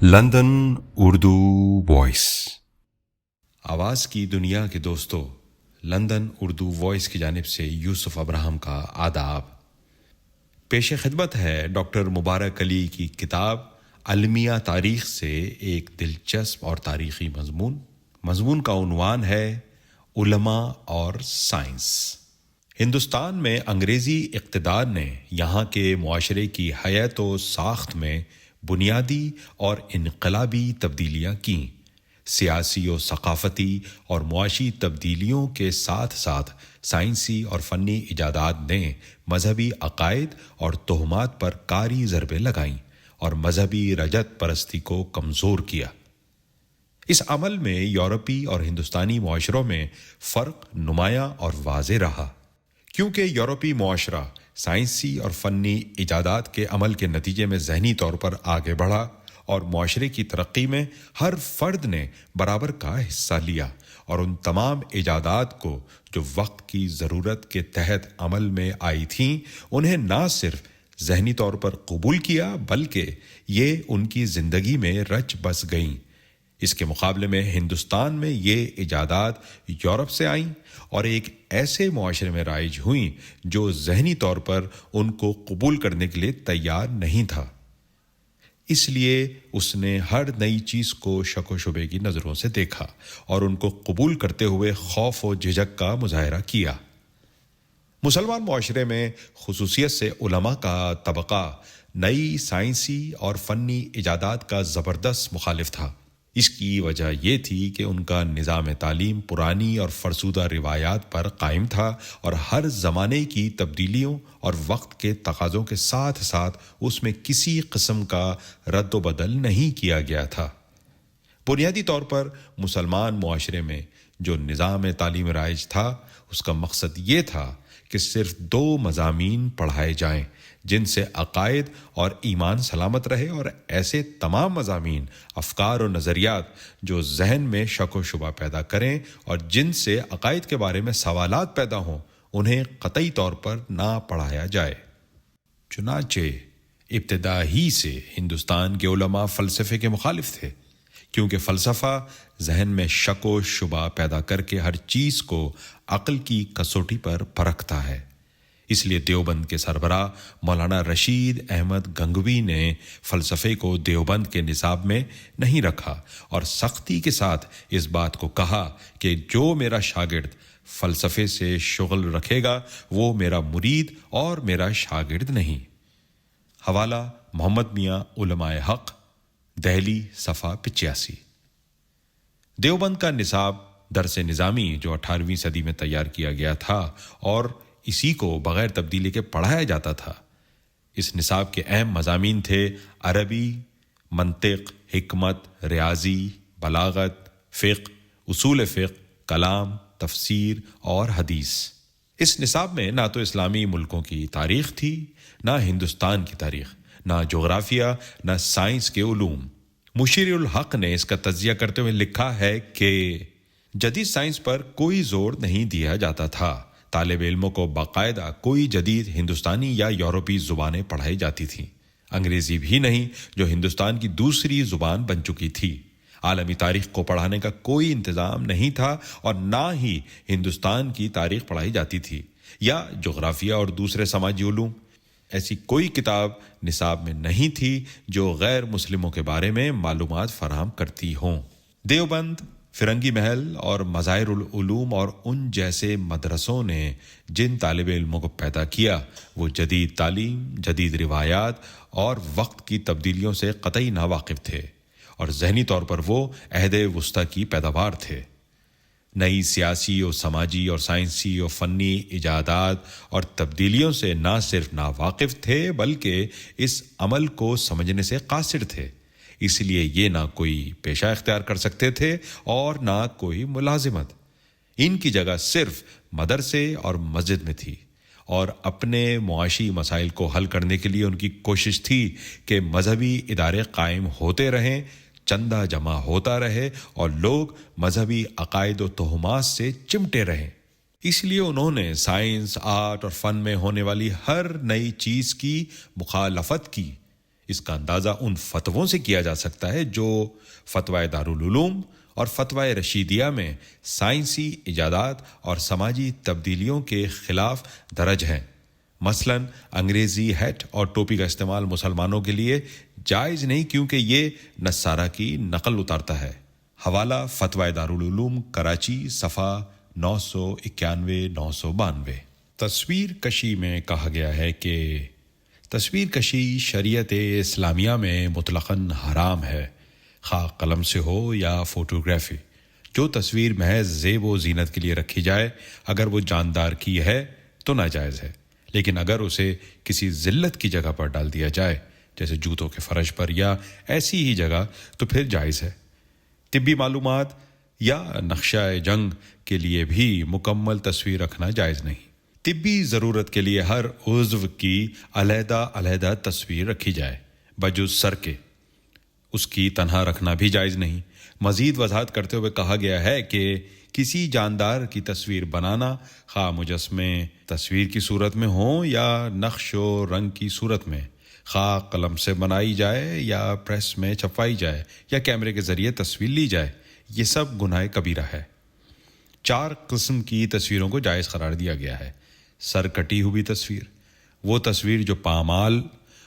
London Urdu voice. آواز کی دنیا کے دوستوں، لندن اردو وائس کی جانب سے یوسف ابراہم کا آداب. پیش خدمت ہے ڈاکٹر مبارک علی کی کتاب المیہ تاریخ سے ایک دلچسپ اور تاریخی مضمون کا عنوان ہے علماء اور سائنس. ہندوستان میں انگریزی اقتدار نے یہاں کے معاشرے کی حیات و ساخت میں بنیادی اور انقلابی تبدیلیاں کیں. سیاسی و ثقافتی اور معاشی تبدیلیوں کے ساتھ ساتھ سائنسی اور فنی ایجادات نے مذہبی عقائد اور توہمات پر کاری ضربیں لگائیں اور مذہبی رجت پرستی کو کمزور کیا. اس عمل میں یورپی اور ہندوستانی معاشروں میں فرق نمایاں اور واضح رہا، کیونکہ یورپی معاشرہ سائنسی اور فنی ایجادات کے عمل کے نتیجے میں ذہنی طور پر آگے بڑھا اور معاشرے کی ترقی میں ہر فرد نے برابر کا حصہ لیا، اور ان تمام ایجادات کو جو وقت کی ضرورت کے تحت عمل میں آئی تھیں انہیں نہ صرف ذہنی طور پر قبول کیا بلکہ یہ ان کی زندگی میں رچ بس گئیں. اس کے مقابلے میں ہندوستان میں یہ ایجادات یورپ سے آئیں اور ایک ایسے معاشرے میں رائج ہوئیں جو ذہنی طور پر ان کو قبول کرنے کے لیے تیار نہیں تھا. اس لیے اس نے ہر نئی چیز کو شک و شبے کی نظروں سے دیکھا اور ان کو قبول کرتے ہوئے خوف و جھجک کا مظاہرہ کیا. مسلمان معاشرے میں خصوصیت سے علماء کا طبقہ نئی سائنسی اور فنی ایجادات کا زبردست مخالف تھا. اس کی وجہ یہ تھی کہ ان کا نظام تعلیم پرانی اور فرسودہ روایات پر قائم تھا اور ہر زمانے کی تبدیلیوں اور وقت کے تقاضوں کے ساتھ ساتھ اس میں کسی قسم کا رد و بدل نہیں کیا گیا تھا. بنیادی طور پر مسلمان معاشرے میں جو نظام تعلیم رائج تھا اس کا مقصد یہ تھا کہ صرف 2 مضامین پڑھائے جائیں جن سے عقائد اور ایمان سلامت رہے، اور ایسے تمام مضامین، افکار و نظریات جو ذہن میں شک و شبہ پیدا کریں اور جن سے عقائد کے بارے میں سوالات پیدا ہوں انہیں قطعی طور پر نہ پڑھایا جائے. چنانچہ ابتدا ہی سے ہندوستان کے علماء فلسفے کے مخالف تھے، کیونکہ فلسفہ ذہن میں شک و شبہ پیدا کر کے ہر چیز کو عقل کی کسوٹی پر پرکھتا ہے. اس لیے دیوبند کے سربراہ مولانا رشید احمد گنگوی نے فلسفے کو دیوبند کے نصاب میں نہیں رکھا اور سختی کے ساتھ اس بات کو کہا کہ جو میرا شاگرد فلسفے سے شغل رکھے گا وہ میرا مرید اور میرا شاگرد نہیں. حوالہ محمد میاں علماء حق، دہلی صفحہ 85. دیوبند کا نصاب درس نظامی جو 18ویں صدی میں تیار کیا گیا تھا اور اسی کو بغیر تبدیلی کے پڑھایا جاتا تھا. اس نصاب کے اہم مضامین تھے عربی، منطق، حکمت، ریاضی، بلاغت، فقہ، اصول فقہ، کلام، تفسیر اور حدیث. اس نصاب میں نہ تو اسلامی ملکوں کی تاریخ تھی، نہ ہندوستان کی تاریخ، نہ جغرافیہ، نہ سائنس کے علوم. مشیر الحق نے اس کا تجزیہ کرتے ہوئے لکھا ہے کہ جدید سائنس پر کوئی زور نہیں دیا جاتا تھا. طالب علموں کو باقاعدہ کوئی جدید ہندوستانی یا یورپی زبانیں پڑھائی جاتی تھیں، انگریزی بھی نہیں جو ہندوستان کی دوسری زبان بن چکی تھی. عالمی تاریخ کو پڑھانے کا کوئی انتظام نہیں تھا اور نہ ہی ہندوستان کی تاریخ پڑھائی جاتی تھی یا جغرافیہ اور دوسرے سماجی علوم. ایسی کوئی کتاب نصاب میں نہیں تھی جو غیر مسلموں کے بارے میں معلومات فراہم کرتی ہوں. دیوبند، فرنگی محل اور مظاہر العلوم اور ان جیسے مدرسوں نے جن طالب علموں کو پیدا کیا وہ جدید تعلیم، جدید روایات اور وقت کی تبدیلیوں سے قطعی ناواقف تھے، اور ذہنی طور پر وہ عہد وسطیٰ کی پیداوار تھے. نئی سیاسی و سماجی اور سائنسی و فنی ایجادات اور تبدیلیوں سے نہ صرف ناواقف تھے بلکہ اس عمل کو سمجھنے سے قاصر تھے. اس لیے یہ نہ کوئی پیشہ اختیار کر سکتے تھے اور نہ کوئی ملازمت. ان کی جگہ صرف مدرسے اور مسجد میں تھی، اور اپنے معاشی مسائل کو حل کرنے کے لیے ان کی کوشش تھی کہ مذہبی ادارے قائم ہوتے رہیں، چندہ جمع ہوتا رہے اور لوگ مذہبی عقائد و توہمات سے چمٹے رہیں. اس لیے انہوں نے سائنس، آرٹ اور فن میں ہونے والی ہر نئی چیز کی مخالفت کی. اس کا اندازہ ان فتووں سے کیا جا سکتا ہے جو فتویٰ دارالعلوم اور فتویٰ رشیدیہ میں سائنسی ایجادات اور سماجی تبدیلیوں کے خلاف درج ہیں۔ مثلا انگریزی ہیٹ اور ٹوپی کا استعمال مسلمانوں کے لیے جائز نہیں کیونکہ یہ نصارہ کی نقل اتارتا ہے۔ حوالہ فتویٰ دارالعلوم کراچی صفحہ 991 992۔ تصویر کشی میں کہا گیا ہے کہ تصویر کشی شریعت اسلامیہ میں مطلقاً حرام ہے، خواہ قلم سے ہو یا فوٹوگرافی۔ جو تصویر محض زیب و زینت کے لیے رکھی جائے اگر وہ جاندار کی ہے تو ناجائز ہے، لیکن اگر اسے کسی ذلت کی جگہ پر ڈال دیا جائے جیسے جوتوں کے فرش پر یا ایسی ہی جگہ تو پھر جائز ہے۔ طبی معلومات یا نقشہ جنگ کے لیے بھی مکمل تصویر رکھنا جائز نہیں۔ طبی ضرورت کے لیے ہر عضو کی علیحدہ علیحدہ تصویر رکھی جائے بجز سر کے، اس کی تنہا رکھنا بھی جائز نہیں۔ مزید وضاحت کرتے ہوئے کہا گیا ہے کہ کسی جاندار کی تصویر بنانا، خواہ مجسمے تصویر کی صورت میں ہوں یا نقش و رنگ کی صورت میں، خواہ قلم سے بنائی جائے یا پریس میں چھپوائی جائے یا کیمرے کے ذریعے تصویر لی جائے، یہ سب گناہ کبیرہ ہے۔ 4 قسم کی تصویروں کو جائز قرار دیا گیا ہے۔ سر کٹی ہوئی تصویر، وہ تصویر جو پامال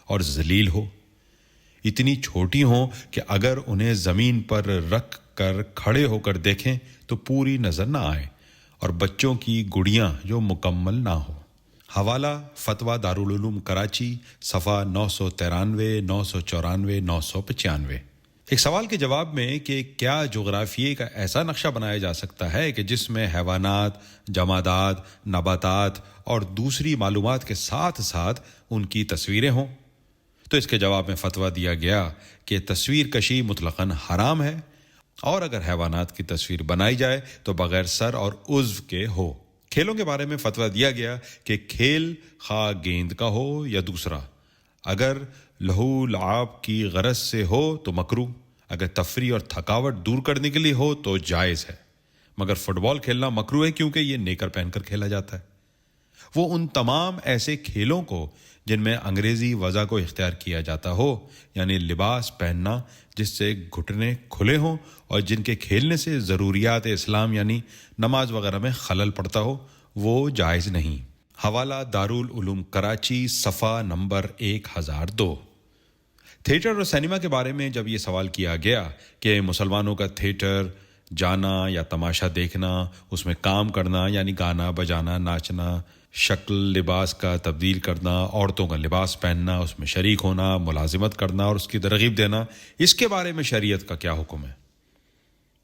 اور ذلیل ہو، اتنی چھوٹی ہوں کہ اگر انہیں زمین پر رکھ کر کھڑے ہو کر دیکھیں تو پوری نظر نہ آئے، اور بچوں کی گڑیاں جو مکمل نہ ہو۔ حوالہ فتویٰ دارالعلوم کراچی صفحہ 993 994 995۔ ایک سوال کے جواب میں کہ کیا جغرافیے کا ایسا نقشہ بنایا جا سکتا ہے کہ جس میں حیوانات، جمادات، نباتات اور دوسری معلومات کے ساتھ ساتھ ان کی تصویریں ہوں؟ تو اس کے جواب میں فتویٰ دیا گیا کہ تصویر کشی مطلقاً حرام ہے، اور اگر حیوانات کی تصویر بنائی جائے تو بغیر سر اور عضو کے ہو۔ کھیلوں کے بارے میں فتویٰ دیا گیا کہ کھیل خواہ گیند کا ہو یا دوسرا، اگر لہو لعاب کی غرض سے ہو تو مکروہ، اگر تفریح اور تھکاوٹ دور کرنے کے لیے ہو تو جائز ہے، مگر فٹ بال کھیلنا مکروہ ہے کیونکہ یہ نیکر پہن کر کھیلا جاتا ہے۔ وہ ان تمام ایسے کھیلوں کو جن میں انگریزی وضع کو اختیار کیا جاتا ہو، یعنی لباس پہننا جس سے گھٹنے کھلے ہوں اور جن کے کھیلنے سے ضروریات اسلام یعنی نماز وغیرہ میں خلل پڑتا ہو، وہ جائز نہیں۔ حوالہ دارالعلوم کراچی صفحہ نمبر 1002۔ تھیٹر اور سینما کے بارے میں جب یہ سوال کیا گیا کہ مسلمانوں کا تھیٹر جانا یا تماشا دیکھنا، اس میں کام کرنا یعنی گانا بجانا، ناچنا، شکل لباس کا تبدیل کرنا، عورتوں کا لباس پہننا، اس میں شریک ہونا، ملازمت کرنا اور اس کی ترغیب دینا، اس کے بارے میں شریعت کا کیا حکم ہے؟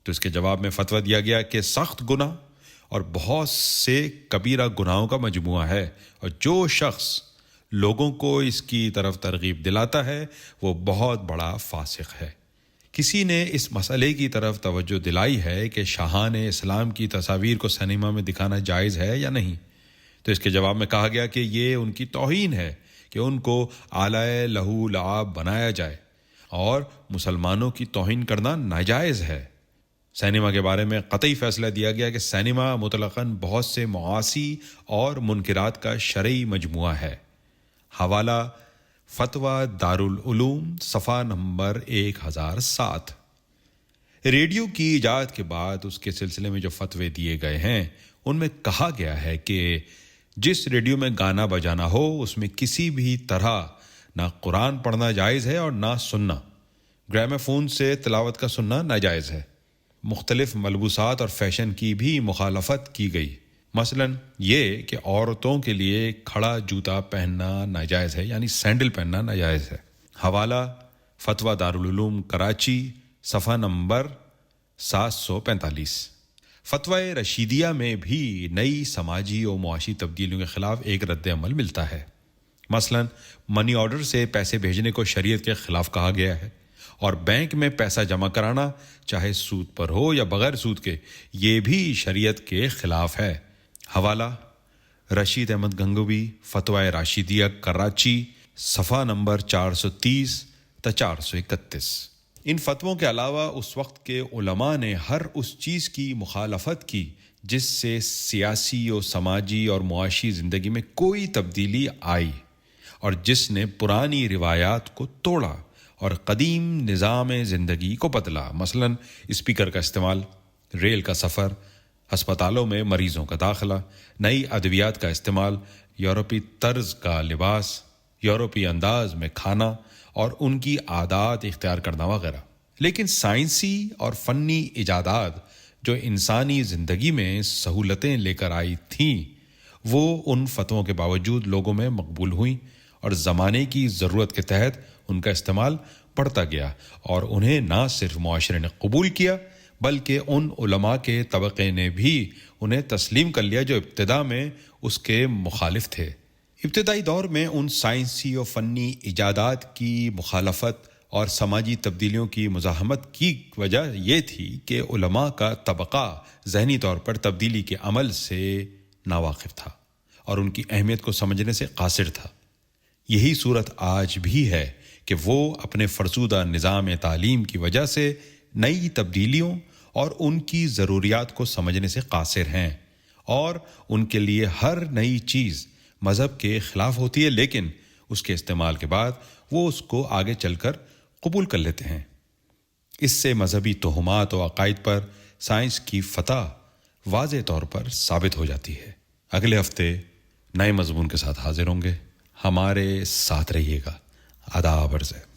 تو اس کے جواب میں فتویٰ دیا گیا کہ سخت گناہ اور بہت سے کبیرہ گناہوں کا مجموعہ ہے، اور جو شخص لوگوں کو اس کی طرف ترغیب دلاتا ہے وہ بہت بڑا فاسق ہے۔ کسی نے اس مسئلے کی طرف توجہ دلائی ہے کہ شاہان اسلام کی تصاویر کو سینما میں دکھانا جائز ہے یا نہیں؟ تو اس کے جواب میں کہا گیا کہ یہ ان کی توہین ہے کہ ان کو آلائے لہو لعاب بنایا جائے، اور مسلمانوں کی توہین کرنا ناجائز ہے۔ سینما کے بارے میں قطعی فیصلہ دیا گیا کہ سینما مطلقاً بہت سے معاصی اور منکرات کا شرعی مجموعہ ہے۔ حوالہ فتویٰ دارالعلوم صفحہ نمبر 1007۔ ریڈیو کی ایجاد کے بعد اس کے سلسلے میں جو فتوے دیے گئے ہیں ان میں کہا گیا ہے کہ جس ریڈیو میں گانا بجانا ہو اس میں کسی بھی طرح نہ قرآن پڑھنا جائز ہے اور نہ سننا، گرامے فون سے تلاوت کا سننا ناجائز ہے۔ مختلف ملبوسات اور فیشن کی بھی مخالفت کی گئی، مثلا یہ کہ عورتوں کے لیے کھڑا جوتا پہننا ناجائز ہے، یعنی سینڈل پہننا ناجائز ہے۔ حوالہ فتویٰ دارالعلوم کراچی صفحہ نمبر 745۔ فتویٰ رشیدیہ میں بھی نئی سماجی و معاشی تبدیلیوں کے خلاف ایک رد عمل ملتا ہے۔ مثلا منی آرڈر سے پیسے بھیجنے کو شریعت کے خلاف کہا گیا ہے، اور بینک میں پیسہ جمع کرانا چاہے سود پر ہو یا بغیر سود کے، یہ بھی شریعت کے خلاف ہے۔ حوالہ رشید احمد گنگوی فتویٰ راشدیہ کراچی صفحہ نمبر 430 تا 431۔ ان فتووں کے علاوہ اس وقت کے علماء نے ہر اس چیز کی مخالفت کی جس سے سیاسی و سماجی اور معاشی زندگی میں کوئی تبدیلی آئی، اور جس نے پرانی روایات کو توڑا اور قدیم نظام زندگی کو بدلا، مثلاً اسپیکر کا استعمال، ریل کا سفر، ہسپتالوں میں مریضوں کا داخلہ، نئی ادویات کا استعمال، یورپی طرز کا لباس، یورپی انداز میں کھانا اور ان کی عادات اختیار کرنا وغیرہ۔ لیکن سائنسی اور فنی ایجادات جو انسانی زندگی میں سہولتیں لے کر آئی تھیں، وہ ان فتووں کے باوجود لوگوں میں مقبول ہوئیں اور زمانے کی ضرورت کے تحت ان کا استعمال بڑھتا گیا، اور انہیں نہ صرف معاشرے نے قبول کیا بلکہ ان علماء کے طبقے نے بھی انہیں تسلیم کر لیا جو ابتدا میں اس کے مخالف تھے۔ ابتدائی دور میں ان سائنسی اور فنی ایجادات کی مخالفت اور سماجی تبدیلیوں کی مزاحمت کی وجہ یہ تھی کہ علماء کا طبقہ ذہنی طور پر تبدیلی کے عمل سے ناواقف تھا اور ان کی اہمیت کو سمجھنے سے قاصر تھا۔ یہی صورت آج بھی ہے کہ وہ اپنے فرسودہ نظام تعلیم کی وجہ سے نئی تبدیلیوں اور ان کی ضروریات کو سمجھنے سے قاصر ہیں، اور ان کے لیے ہر نئی چیز مذہب کے خلاف ہوتی ہے، لیکن اس کے استعمال کے بعد وہ اس کو آگے چل کر قبول کر لیتے ہیں۔ اس سے مذہبی توہمات و عقائد پر سائنس کی فتح واضح طور پر ثابت ہو جاتی ہے۔ اگلے ہفتے نئے مضمون کے ساتھ حاضر ہوں گے، ہمارے ساتھ رہیے گا۔ آداب عرض ہے۔